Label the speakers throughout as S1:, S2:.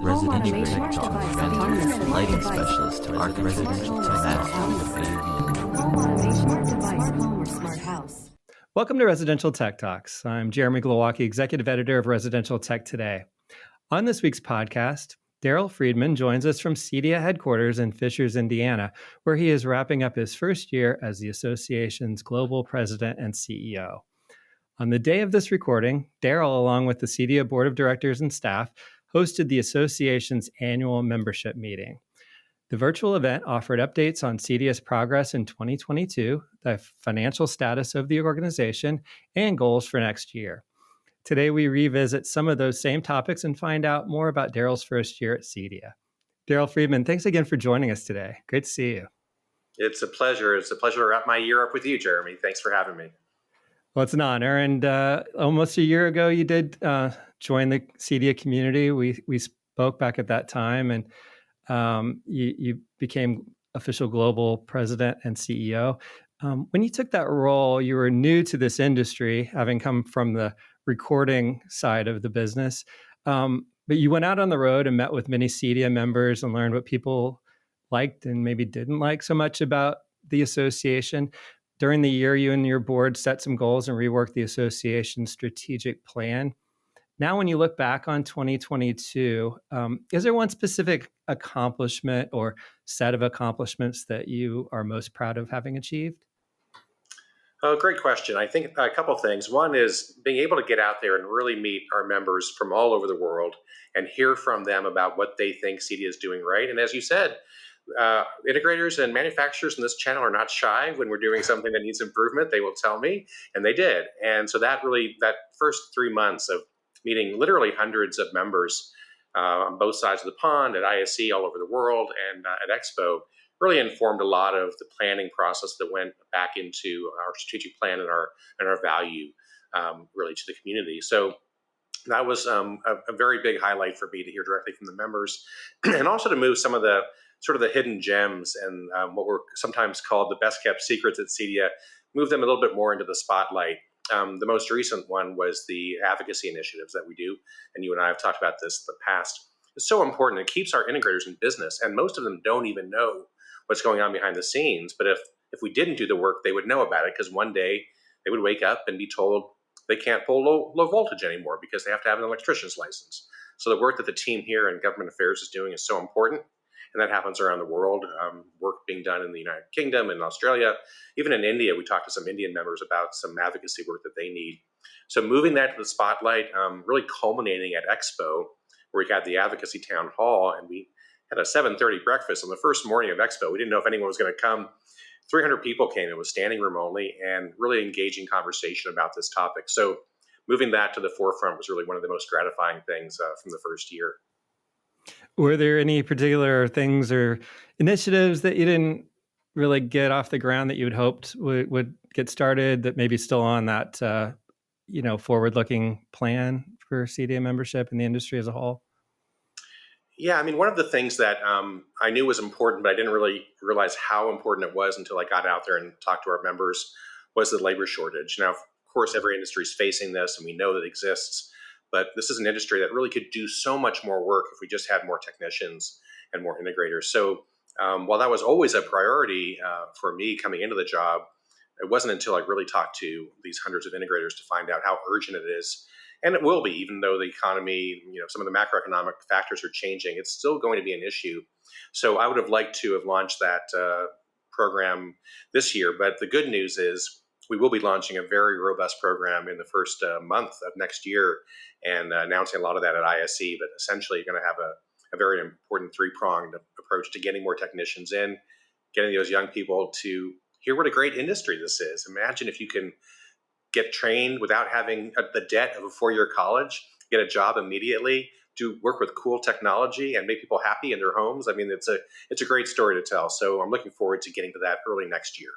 S1: residential tech talk, lighting specialist, residential tech.
S2: Welcome to Residential Tech Talks. I'm Jeremy Glowacki, Executive Editor of Residential Tech Today. On this week's podcast, Daryl Friedman joins us from CEDIA headquarters in Fishers, Indiana, where he is wrapping up his first year as the association's global president and CEO. On the day of this recording, Daryl, along with the CEDIA board of directors and staff, hosted the association's annual membership meeting. The virtual event offered updates on CEDIA's progress in 2022, the financial status of the organization, and goals for next year. Today, we revisit some of those same topics and find out more about Daryl's first year at CEDIA. Daryl Friedman, thanks again for joining us today. Great to see you.
S3: It's a pleasure. It's a pleasure to wrap my year up with you, Jeremy. Thanks for having me.
S2: Well, it's an honor. And almost a year ago, you did join the CEDIA community. We spoke back at that time, and you became official global president and CEO. When you took that role, you were new to this industry, having come from the recording side of the business. But you went out on the road and met with many CEDIA members and learned what people liked and maybe didn't like so much about the association. During the year, you and your board set some goals and reworked the association's strategic plan. Now, when you look back on 2022, is there one specific accomplishment or set of accomplishments that you are most proud of having achieved?
S3: Oh, great question. I think a couple of things. One is being able to get out there and really meet our members from all over the world and hear from them about what they think CEDIA is doing right. And as you said, integrators and manufacturers in this channel are not shy. When we're doing something that needs improvement, they will tell me, and they did. And so that first 3 months of meeting literally hundreds of members on both sides of the pond at ISE all over the world and at Expo really informed a lot of the planning process that went back into our strategic plan and our value really to the community. So that was a very big highlight for me to hear directly from the members, and also to move some of the sort of the hidden gems and what were sometimes called the best kept secrets at CEDIA, move them a little bit more into the spotlight. The most recent one was the advocacy initiatives that we do, and you and I have talked about this in the past. It's so important. It keeps our integrators in business, and most of them don't even know what's going on behind the scenes. But if we didn't do the work, they would know about it, because one day they would wake up and be told they can't pull low voltage anymore because they have to have an electrician's license. So the work that the team here in government affairs is doing is so important. And that happens around the world. Work being done in the United Kingdom, in Australia, even in India. We talked to some Indian members about some advocacy work that they need. So moving that to the spotlight, really culminating at Expo, where we had the advocacy town hall, and we had a 7:30 breakfast on the first morning of Expo. We didn't know if anyone was going to come. 300 people came. It was standing room only, and really engaging conversation about this topic. So moving that to the forefront was really one of the most gratifying things from the first year.
S2: Were there any particular things or initiatives that you didn't really get off the ground that you had hoped would get started, that maybe still on that forward-looking plan for CEDIA membership and the industry as a whole?
S3: Yeah, I mean, one of the things that I knew was important, but I didn't really realize how important it was until I got out there and talked to our members, was the labor shortage. Now, of course, every industry is facing this, and we know that it exists. But this is an industry that really could do so much more work if we just had more technicians and more integrators. So while that was always a priority for me coming into the job, it wasn't until I really talked to these hundreds of integrators to find out how urgent it is. And it will be, even though the economy, some of the macroeconomic factors are changing, it's still going to be an issue. So I would have liked to have launched that program this year. But the good news is we will be launching a very robust program in the first month of next year, and announcing a lot of that at ISE. But essentially, you're going to have a very important three-pronged approach to getting more technicians in, getting those young people to hear what a great industry this is. Imagine if you can get trained without having the debt of a 4-year college, get a job immediately, do work with cool technology, and make people happy in their homes. I mean, it's a great story to tell. So I'm looking forward to getting to that early next year.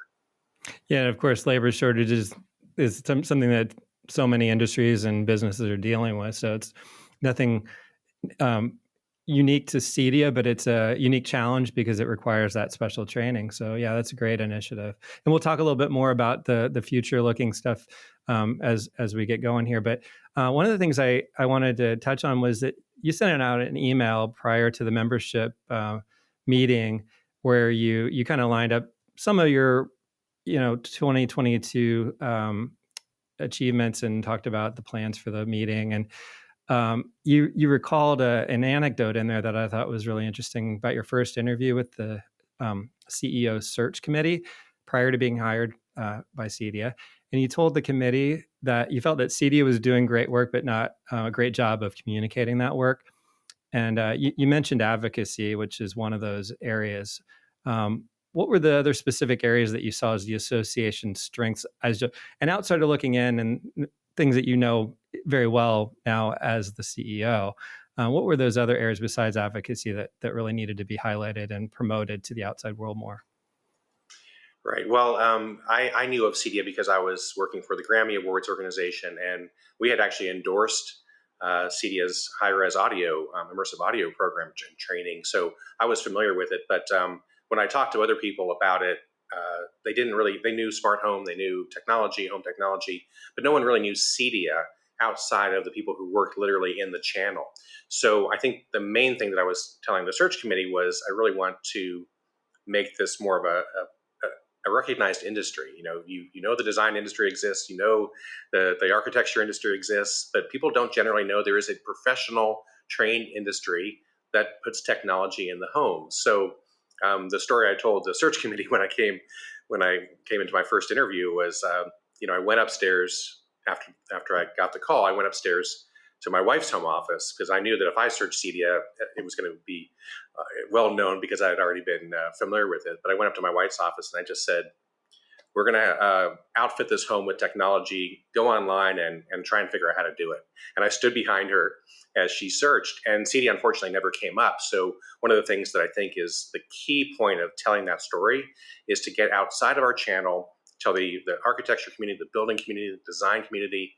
S2: Yeah, and of course, labor shortages is something that so many industries and businesses are dealing with. So it's nothing unique to CEDIA, but it's a unique challenge because it requires that special training. So yeah, that's a great initiative. And we'll talk a little bit more about the future looking stuff as we get going here. But one of the things I wanted to touch on was that you sent out an email prior to the membership meeting where you kind of lined up some of your 2022 achievements and talked about the plans for the meeting. And you recalled an anecdote in there that I thought was really interesting about your first interview with the CEO search committee prior to being hired by CEDIA. And you told the committee that you felt that CEDIA was doing great work, but not a great job of communicating that work. And you mentioned advocacy, which is one of those areas. What were the other specific areas that you saw as the association's strengths as an outsider looking in, and things that you know very well now as the CEO? What were those other areas besides advocacy that really needed to be highlighted and promoted to the outside world more?
S3: Right. Well, I knew of CEDIA because I was working for the Grammy Awards organization, and we had actually endorsed CEDIA's high-res audio, immersive audio program training. So I was familiar with it. But when I talked to other people about it, they knew smart home, they knew technology, home technology, but no one really knew CEDIA outside of the people who worked literally in the channel. So I think the main thing that I was telling the search committee was I really want to make this more of a recognized industry. You know the design industry exists, the architecture industry exists, but people don't generally know there is a professional trained industry that puts technology in the home. So the story I told the search committee when I came into my first interview was, I went upstairs after I got the call. I went upstairs to my wife's home office because I knew that if I searched CEDIA, it was going to be well known because I had already been familiar with it. But I went up to my wife's office and I just said, we're going to outfit this home with technology, go online and try and figure out how to do it. And I stood behind her as she searched, and CEDIA unfortunately never came up. So one of the things that I think is the key point of telling that story is to get outside of our channel, tell the architecture community, the building community, the design community,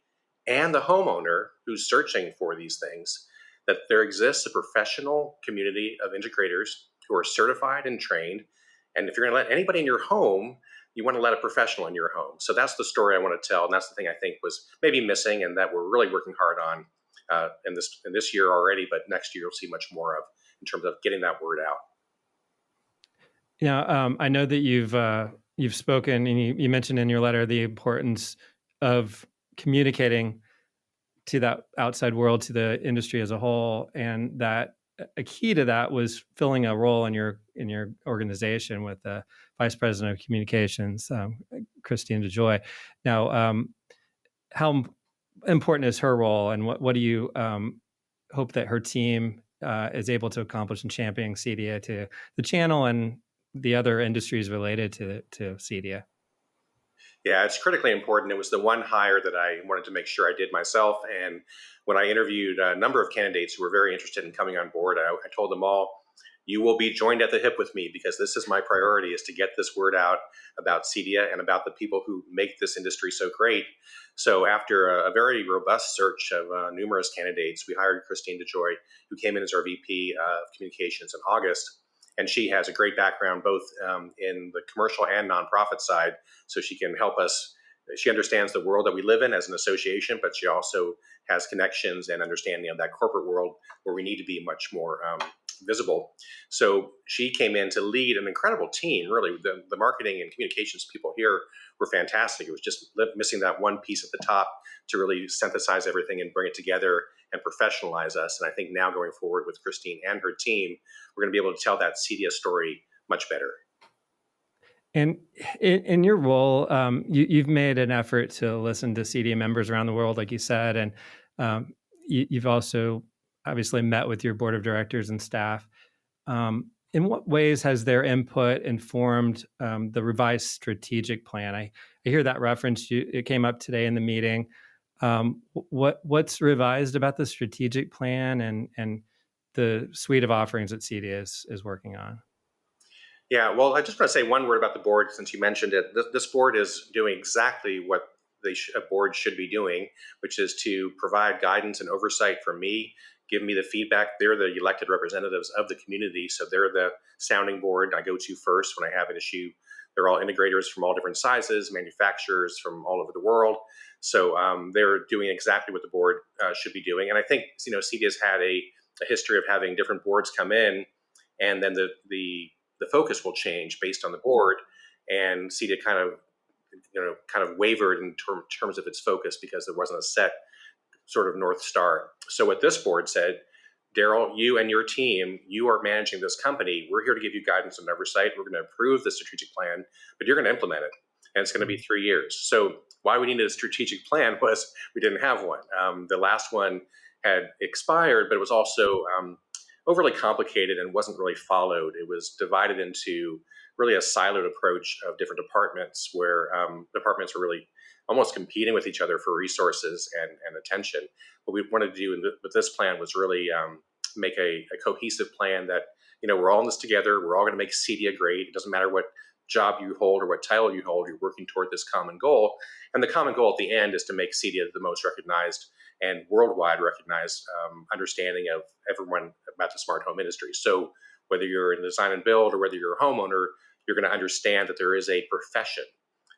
S3: and the homeowner who's searching for these things, that there exists a professional community of integrators who are certified and trained. And if you're going to let anybody in your home, you want to let a professional in your home. So that's the story I want to tell. And that's the thing I think was maybe missing and that we're really working hard on in this year already, but next year you'll see much more of in terms of getting that word out.
S2: Yeah, I know that you've spoken and you mentioned in your letter the importance of communicating to that outside world, to the industry as a whole, and that a key to that was filling a role in your organization with the vice president of communications, Christine DeJoy. Now, how important is her role, and what do you hope that her team is able to accomplish in championing CEDIA to the channel and the other industries related to CEDIA?
S3: Yeah, it's critically important. It was the one hire that I wanted to make sure I did myself. And when I interviewed a number of candidates who were very interested in coming on board, I told them all, you will be joined at the hip with me because this is my priority, is to get this word out about CEDIA and about the people who make this industry so great. So after a very robust search of numerous candidates, we hired Christine DeJoy, who came in as our VP of Communications in August. And she has a great background both in the commercial and nonprofit side, so she can help us. She understands the world that we live in as an association, but she also has connections and understanding of that corporate world where we need to be much more visible. So she came in to lead an incredible team. Really, the marketing and communications people here were fantastic. It was just missing that one piece at the top to really synthesize everything and bring it together and professionalize us. And I think now going forward with Christine and her team, we're going to be able to tell that CEDIA story much better.
S2: And in your role, you've made an effort to listen to CEDIA members around the world, like you said, and you've also obviously met with your board of directors and staff. In what ways has their input informed the revised strategic plan? I hear that reference. It came up today in the meeting. What's revised about the strategic plan and the suite of offerings that CEDIA is working on?
S3: Yeah, well, I just want to say one word about the board since you mentioned it. This board is doing exactly what a board should be doing, which is to provide guidance and oversight for me, give me the feedback. They're the elected representatives of the community, so they're the sounding board I go to first when I have an issue. They're all integrators from all different sizes, manufacturers from all over the world. So they're doing exactly what the board should be doing. And I think CEDIA's had a history of having different boards come in, and then the focus will change based on the board. And CEDIA kind of wavered in terms of its focus because there wasn't a set sort of North Star. So what this board said, Daryl, you and your team, you are managing this company. We're here to give you guidance and oversight. We're going to approve the strategic plan, but you're going to implement it. And it's going to be 3 years. So why we needed a strategic plan was we didn't have one. The last one had expired, but it was also overly complicated and wasn't really followed. It was divided into really a siloed approach of different departments where departments were really almost competing with each other for resources and attention. What we wanted to do with this plan was really make a cohesive plan that, we're all in this together. We're all going to make CEDIA great. It doesn't matter what job you hold or what title you hold, you're working toward this common goal. And the common goal at the end is to make CEDIA the most recognized and worldwide recognized understanding of everyone about the smart home industry. So whether you're in design and build or whether you're a homeowner, you're going to understand that there is a profession,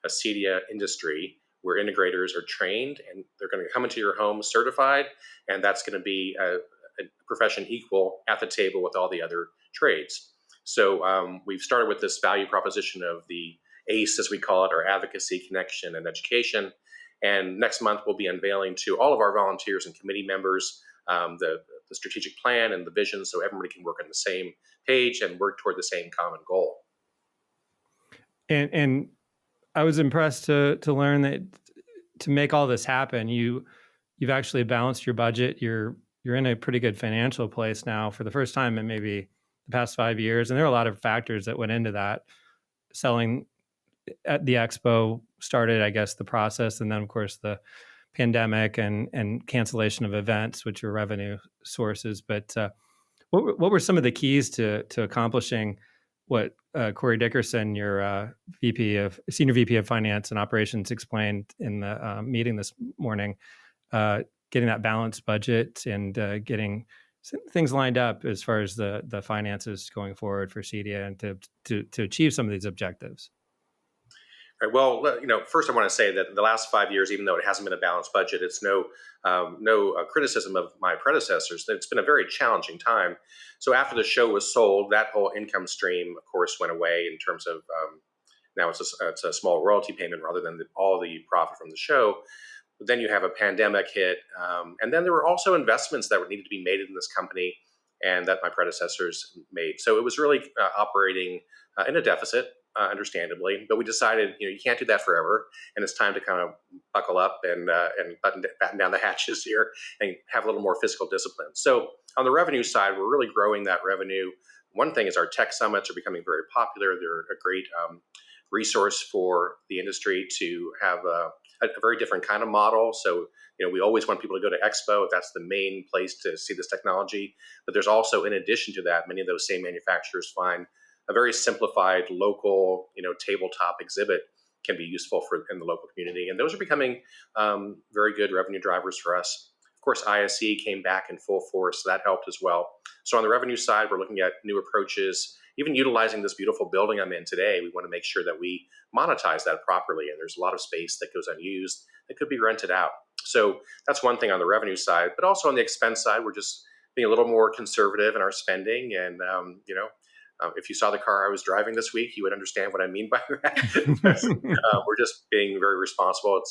S3: a CEDIA industry where integrators are trained and they're going to come into your home certified, and that's going to be a profession equal at the table with all the other trades. So we've started with this value proposition of the ACE, as we call it, our advocacy, connection, and education. And next month, we'll be unveiling to all of our volunteers and committee members the strategic plan and the vision so everybody can work on the same page and work toward the same common goal.
S2: And I was impressed to learn that to make all this happen, you've actually balanced your budget. You're in a pretty good financial place now for the first time in maybe the past 5 years. And there are a lot of factors that went into that. Selling at the expo started, I guess, the process. And then, of course, the pandemic and cancellation of events, which are revenue sources. But what were some of the keys to accomplishing what Corey Dickerson, your Senior VP of Finance and Operations, explained in the meeting this morning, getting that balanced budget and getting things lined up as far as the finances going forward for CEDIA and to achieve some of these objectives?
S3: Right. Well, first I want to say that the last 5 years, even though it hasn't been a balanced budget, it's no criticism of my predecessors. It's been a very challenging time. So after the show was sold, that whole income stream, of course, went away in terms of now it's a small royalty payment rather than all the profit from the show. But then you have a pandemic hit, and then there were also investments that needed to be made in this company and that my predecessors made. So it was really operating in a deficit. Understandably, but we decided, you can't do that forever, and it's time to kind of buckle up and batten down the hatches here and have a little more fiscal discipline. So on the revenue side, we're really growing that revenue. One thing is our tech summits are becoming very popular. They're a great resource for the industry to have a very different kind of model. So we always want people to go to Expo if that's the main place to see this technology. But there's also, in addition to that, many of those same manufacturers find a very simplified local, tabletop exhibit can be useful in the local community. And those are becoming very good revenue drivers for us. Of course, ISE came back in full force, so that helped as well. So on the revenue side, we're looking at new approaches, even utilizing this beautiful building I'm in today. We want to make sure that we monetize that properly. And there's a lot of space that goes unused that could be rented out. So that's one thing on the revenue side. But also on the expense side, we're just being a little more conservative in our spending. And, if you saw the car I was driving this week, you would understand what I mean by that. We're just being very responsible.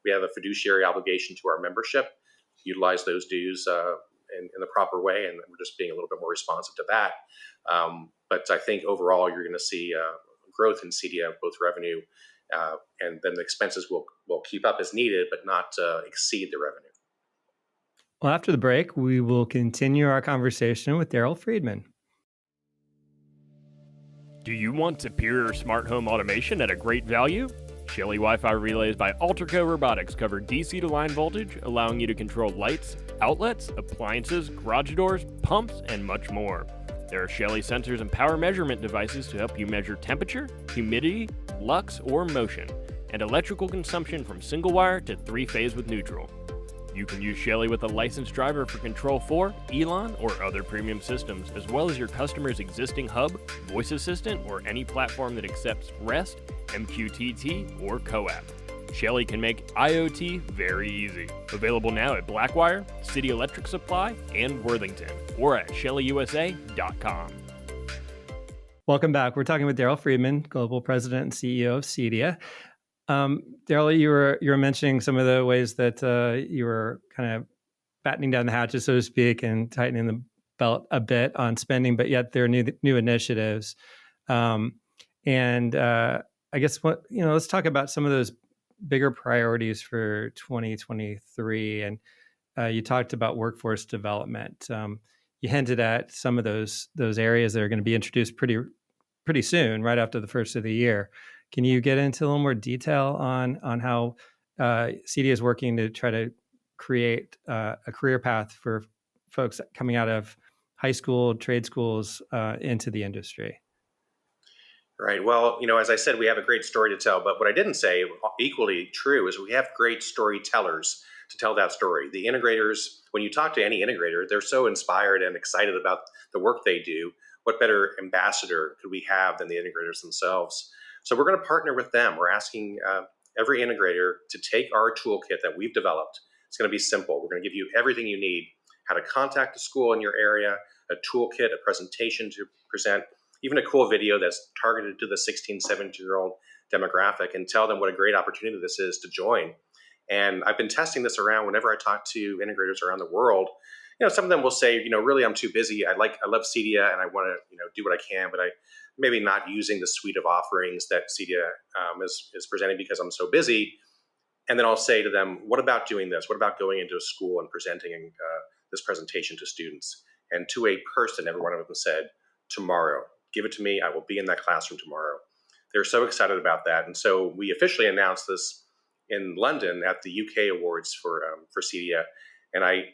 S3: We have a fiduciary obligation to our membership, utilize those dues in the proper way, and we're just being a little bit more responsive to that. But I think overall, you're going to see growth in CEDIA, both revenue and then the expenses will keep up as needed, but not exceed the revenue.
S2: Well, after the break, we will continue our conversation with Daryl Friedman.
S4: Do you want superior smart home automation at a great value? Shelly Wi-Fi relays by Alterco Robotics cover DC to line voltage, allowing you to control lights, outlets, appliances, garage doors, pumps, and much more. There are Shelly sensors and power measurement devices to help you measure temperature, humidity, lux, or motion, and electrical consumption from single wire to 3-phase with neutral. You can use Shelly with a licensed driver for Control 4, Elon, or other premium systems, as well as your customer's existing hub, voice assistant, or any platform that accepts REST, MQTT, or CoAP. Shelly can make IoT very easy. Available now at Blackwire, City Electric Supply, and Worthington, or at shellyusa.com.
S2: Welcome back. We're talking with Daryl Friedman, Global President and CEO of CEDIA. Daryl, you were mentioning some of the ways that you were kind of battening down the hatches, so to speak, and tightening the belt a bit on spending, but yet there are new initiatives. I guess let's talk about some of those bigger priorities for 2023. And you talked about workforce development. You hinted at some of those areas that are going to be introduced pretty soon, right after the first of the year. Can you get into a little more detail on how CEDIA is working to try to create a career path for folks coming out of high school, trade schools into the industry?
S3: Right. Well, as I said, we have a great story to tell. But what I didn't say, equally true, is we have great storytellers to tell that story. The integrators, when you talk to any integrator, they're so inspired and excited about the work they do. What better ambassador could we have than the integrators themselves? So we're going to partner with them. We're asking every integrator to take our toolkit that we've developed. It's going to be simple. We're going to give you everything you need: how to contact a school in your area, a toolkit, a presentation to present, even a cool video that's targeted to the 16, 17-year-old demographic, and tell them what a great opportunity this is to join. And I've been testing this around whenever I talk to integrators around the world. Some of them will say, really, I'm too busy. I love CEDIA and I want to, do what I can, but I maybe not using the suite of offerings that CEDIA is presenting because I'm so busy. And then I'll say to them, what about doing this? What about going into a school and presenting this presentation to students? And to a person, every one of them said, tomorrow. Give it to me. I will be in that classroom tomorrow. They're so excited about that. And so we officially announced this in London at the UK Awards for CEDIA. And I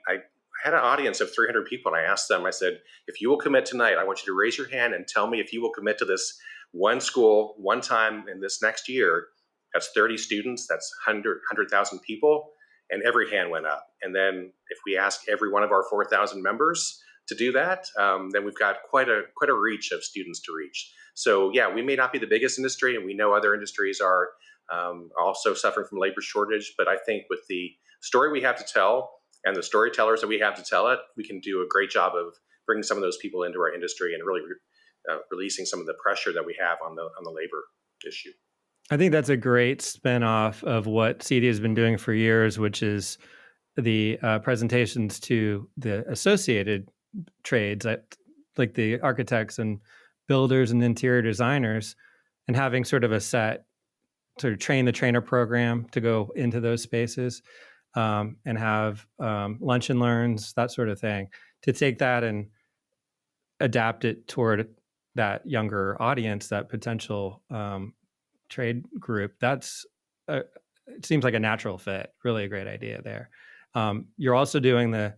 S3: had an audience of 300 people. And I asked them, I said, if you will commit tonight, I want you to raise your hand and tell me if you will commit to this one school, one time in this next year. That's 30 students. That's 100,000 people. And every hand went up. And then if we ask every one of our 4,000 members to do that, then we've got quite a reach of students to reach. So yeah, we may not be the biggest industry, and we know other industries are also suffering from labor shortage. But I think with the story we have to tell and the storytellers that we have to tell it, we can do a great job of bringing some of those people into our industry and really releasing some of the pressure that we have on the labor issue.
S2: I think that's a great spinoff of what CEDIA has been doing for years, which is the presentations to the associated trades, like the architects and builders and interior designers, and having sort of a set sort of train the trainer program to go into those spaces, and have lunch and learns, that sort of thing, to take that and adapt it toward that younger audience, that potential trade group. It seems like a natural fit. Really a great idea there. You're also doing the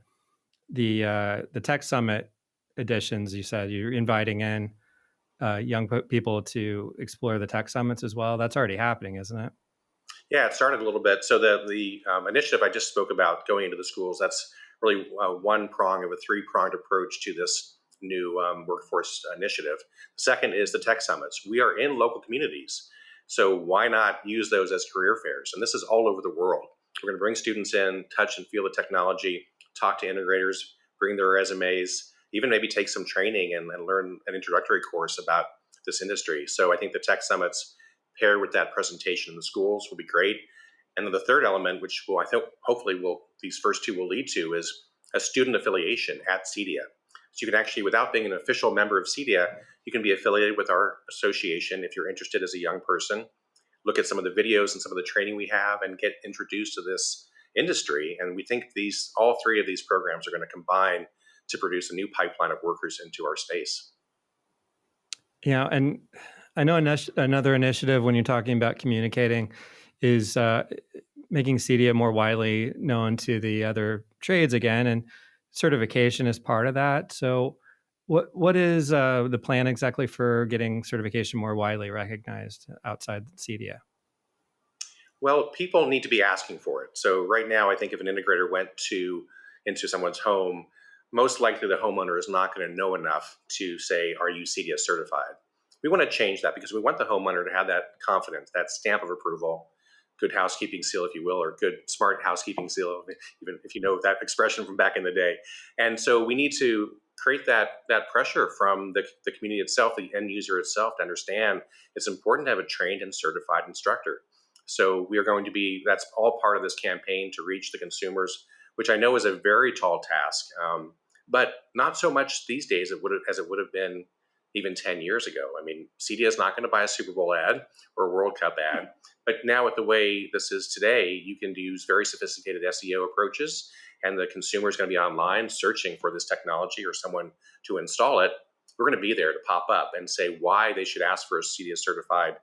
S2: Tech Summit editions. You said you're inviting in young people to explore the Tech Summits as well. That's already happening, isn't it?
S3: Yeah, it started a little bit. So the initiative I just spoke about, going into the schools, that's really one prong of a three-pronged approach to this new workforce initiative. The second is the Tech Summits. We are in local communities, so why not use those as career fairs? And this is all over the world. We're going to bring students in, touch and feel the technology, talk to integrators, bring their resumes, even maybe take some training and learn an introductory course about this industry. So I think the Tech Summits paired with that presentation in the schools will be great. And then the third element, which I think hopefully these first two will lead to, is a student affiliation at CEDIA. So you can actually, without being an official member of CEDIA, you can be affiliated with our association if you're interested as a young person. Look at some of the videos and some of the training we have and get introduced to this industry. And we think all three of these programs are going to combine to produce a new pipeline of workers into our space.
S2: Yeah, and I know another initiative when you're talking about communicating is making CEDIA more widely known to the other trades again, and certification is part of that. So what is the plan exactly for getting certification more widely recognized outside CEDIA?
S3: Well, people need to be asking for it. So right now, I think if an integrator went into someone's home, most likely the homeowner is not going to know enough to say, are you CEDIA certified? We want to change that because we want the homeowner to have that confidence, that stamp of approval, good housekeeping seal, if you will, or good smart housekeeping seal, even if you know that expression from back in the day. And so we need to create that pressure from the community itself, the end user itself, to understand it's important to have a trained and certified instructor. So we are going to be, that's all part of this campaign to reach the consumers, which I know is a very tall task, but not so much these days as it would have been even 10 years ago. I mean, CEDIA is not going to buy a Super Bowl ad or a World Cup ad, but now with the way this is today, you can use very sophisticated SEO approaches, and the consumer is going to be online searching for this technology or someone to install it. We're going to be there to pop up and say why they should ask for a CEDIA certified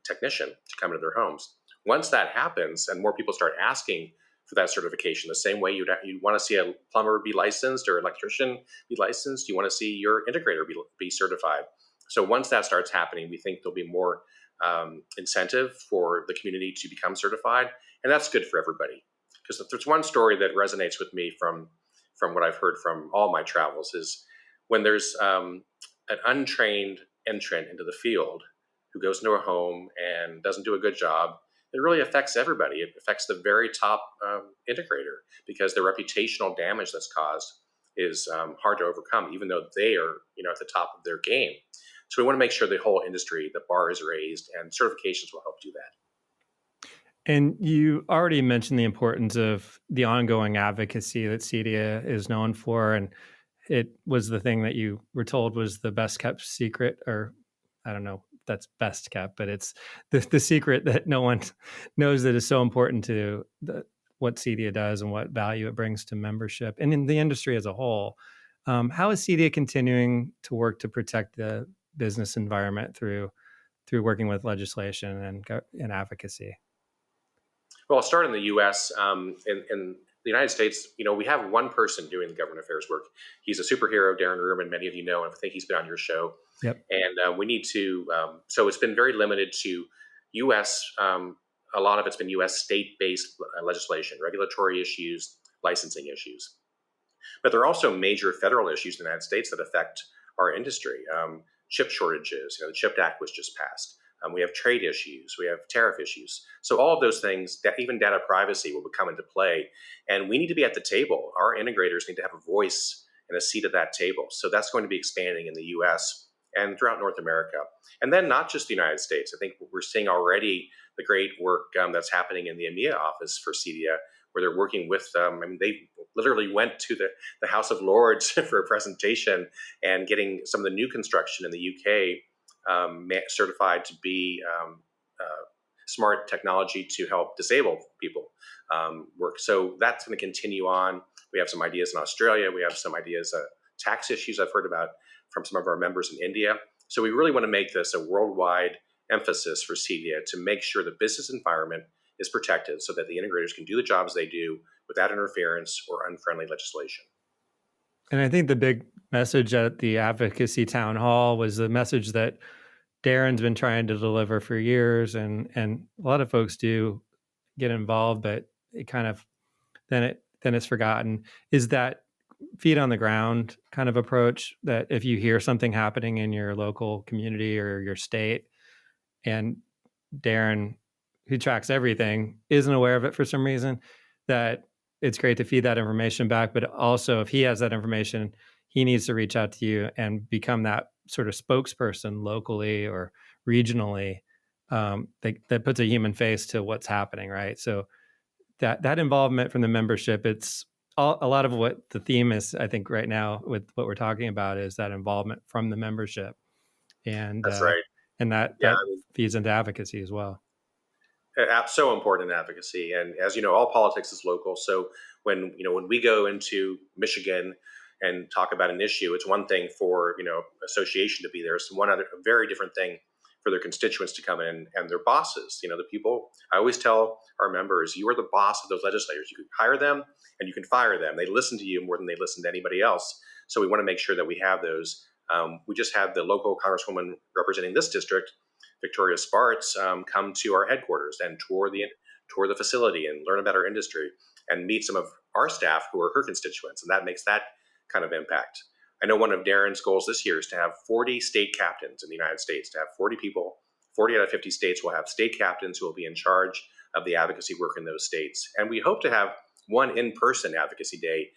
S3: technician to come into their homes. Once that happens and more people start asking for that certification, the same way you'd want to see a plumber be licensed or electrician be licensed, you want to see your integrator be certified. So once that starts happening, we think there'll be more incentive for the community to become certified, and that's good for everybody. Because if there's one story that resonates with me from what I've heard from all my travels, is when there's an untrained entrant into the field who goes into a home and doesn't do a good job, it really affects everybody. It affects the very top integrator, because the reputational damage that's caused is hard to overcome, even though they are at the top of their game. So we want to make sure the whole industry, the bar is raised, and certifications will help do that.
S2: And you already mentioned the importance of the ongoing advocacy that CEDIA is known for, and it was the thing that you were told was the best kept secret, or I don't know if that's best kept, but it's the secret that no one knows that is so important to what CEDIA does and what value it brings to membership and in the industry as a whole. How is CEDIA continuing to work to protect the business environment through working with legislation and advocacy?
S3: Well, I'll start in the U.S. In the United States, we have one person doing the government affairs work. He's a superhero, Darren Rubin. Many of you know him. I think he's been on your show.
S2: Yep.
S3: And we need to, so it's been very limited to U.S. A lot of it's been U.S. state-based legislation, regulatory issues, licensing issues. But there are also major federal issues in the United States that affect our industry. Chip shortages, the CHIP Act was just passed. We have trade issues, we have tariff issues. So all of those things, that even data privacy will come into play. And we need to be at the table. Our integrators need to have a voice and a seat at that table. So that's going to be expanding in the US and throughout North America. And then not just the United States. I think we're seeing already the great work that's happening in the EMEA office for CEDIA, where they're working with, they literally went to the House of Lords for a presentation and getting some of the new construction in the UK certified to be smart technology to help disabled people work. So that's going to continue on. We have some ideas in Australia. We have some ideas, tax issues I've heard about from some of our members in India. So we really want to make this a worldwide emphasis for CEDIA to make sure the business environment is protected so that the integrators can do the jobs they do without interference or unfriendly legislation.
S2: And I think the big message at the advocacy town hall was the message that Darren's been trying to deliver for years, and a lot of folks do get involved, but it kind of then it's forgotten, is that feet on the ground kind of approach, that if you hear something happening in your local community or your state, and Darren, who tracks everything, isn't aware of it for some reason, that it's great to feed that information back. But also, if he has that information, he needs to reach out to you and become that sort of spokesperson locally or regionally, that puts a human face to what's happening, right? So that involvement from the membership, it's a lot of what the theme is, I think, right now with what we're talking about, is that involvement from the membership. And
S3: that's right.
S2: And that feeds into advocacy as well.
S3: So important in advocacy. And as you know, all politics is local. So when we go into Michigan and talk about an issue, it's one thing for, association to be there. It's a very different thing for their constituents to come in and their bosses, the people. I always tell our members, you are the boss of those legislators. You can hire them and you can fire them. They listen to you more than they listen to anybody else. So we want to make sure that we have those. We just had the local congresswoman representing this district, Victoria Spartz, come to our headquarters and tour the facility and learn about our industry and meet some of our staff who are her constituents. And that makes that kind of impact. I know one of Darren's goals this year is to have 40 state captains in the United States, to have 40 people 40 out of 50 states will have state captains who will be in charge of the advocacy work in those states. And we hope to have one in-person advocacy day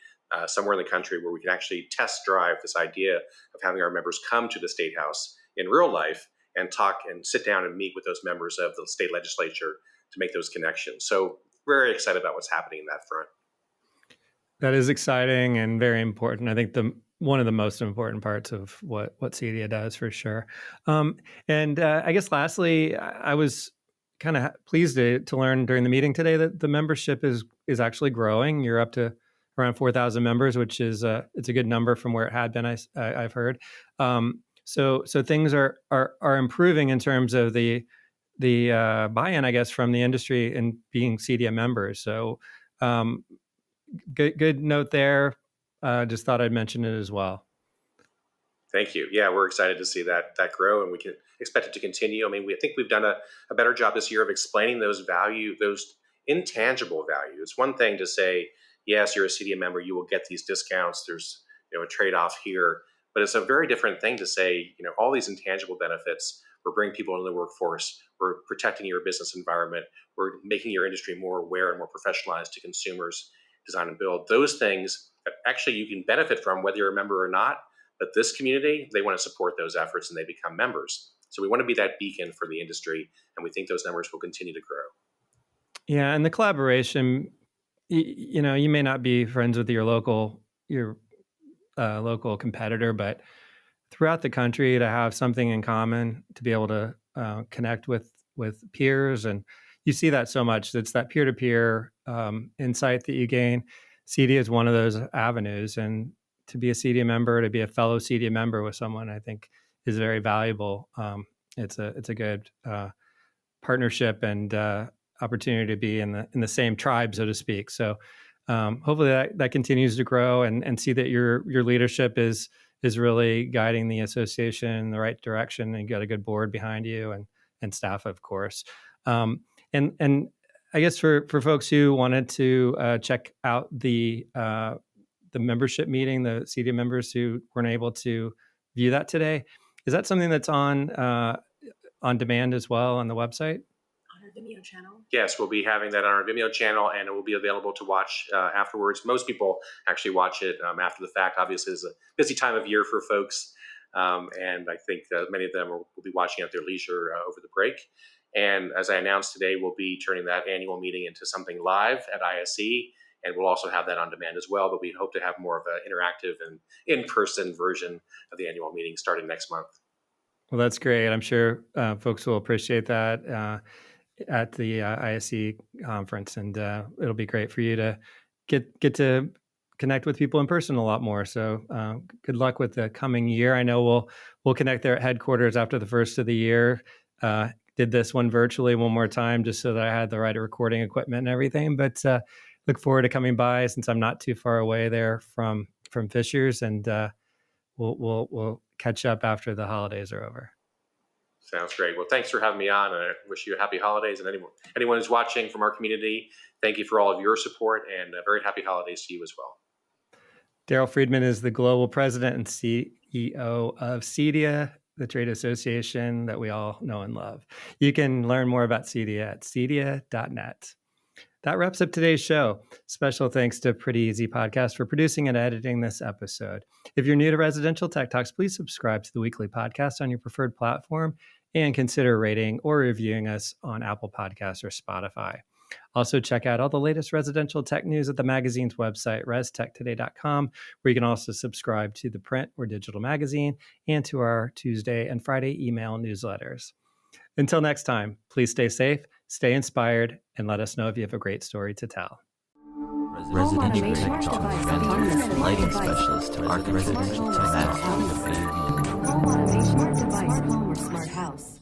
S3: somewhere in the country where we can actually test drive this idea of having our members come to the State House in real life and talk and sit down and meet with those members of the state legislature to make those connections. So very excited about what's happening in that front.
S2: That is exciting and very important. I think one of the most important parts of what CEDIA does for sure. And I guess lastly, I was kind of pleased to learn during the meeting today that the membership is actually growing. You're up to around 4,000 members, which is it's a good number from where it had been. I've heard. So things are improving in terms of the buy-in, I guess, from the industry and being CEDIA members. So good note there. Just thought I'd mention it as well.
S3: Thank you. Yeah, we're excited to see that grow, and we can expect it to continue. I mean, I think we've done a better job this year of explaining those intangible values. It's one thing to say, yes, you're a CEDIA member, you will get these discounts. There's a trade-off here, but it's a very different thing to say, all these intangible benefits. We're bringing people into the workforce. We're protecting your business environment. We're making your industry more aware and more professionalized to consumers, design and build. Those things that actually you can benefit from whether you're a member or not. But this community, they want to support those efforts and they become members. So we want to be that beacon for the industry, and we think those numbers will continue to grow.
S2: Yeah, and the collaboration, you may not be friends with your local competitor, but throughout the country to have something in common, to be able to connect with peers, and you see that so much. It's that peer-to-peer insight that you gain. CEDIA is one of those avenues, and to be a CEDIA member, to be a fellow CEDIA member with someone, I think is very valuable. It's a good partnership and opportunity to be in the same tribe, so to speak. So hopefully that continues to grow and see that your leadership is really guiding the association in the right direction, and you got a good board behind you and staff, of course. And I guess for folks who wanted to check out the membership meeting, the CEDIA members who weren't able to view that today, is that something that's on demand as well on the website?
S5: On our Vimeo channel?
S3: Yes, we'll be having that on our Vimeo channel, and it will be available to watch afterwards. Most people actually watch it after the fact. Obviously, it's a busy time of year for folks, and I think many of them will be watching at their leisure over the break. And as I announced today, we'll be turning that annual meeting into something live at ISE, and we'll also have that on demand as well. But we hope to have more of an interactive and in-person version of the annual meeting starting next month.
S2: Well, that's great. I'm sure folks will appreciate that at the ISE conference, and it'll be great for you to get to connect with people in person a lot more. So good luck with the coming year. I know we'll connect there at headquarters after the first of the year. Did this one virtually one more time just so that I had the right recording equipment and everything. But look forward to coming by since I'm not too far away there from Fishers, and we'll catch up after the holidays are over.
S3: Sounds great. Well, thanks for having me on, and I wish you happy holidays. And anyone who's watching from our community, thank you for all of your support, and very happy holidays to you as well.
S2: Daryl Friedman is the global president and CEO of CEDIA, the trade association that we all know and love. You can learn more about CEDIA at cedia.net. That wraps up today's show. Special thanks to Pretty Easy Podcast for producing and editing this episode. If you're new to Residential Tech Talks, please subscribe to the weekly podcast on your preferred platform and consider rating or reviewing us on Apple Podcasts or Spotify. Also, check out all the latest residential tech news at the magazine's website, restechtoday.com, where you can also subscribe to the print or digital magazine and to our Tuesday and Friday email newsletters. Until next time, please stay safe, stay inspired, and let us know if you have a great story to tell.
S1: Residential Tech Talks, autonomous lighting specialist to Residential Tech Talks.
S5: Home automation, smart device, home or smart house.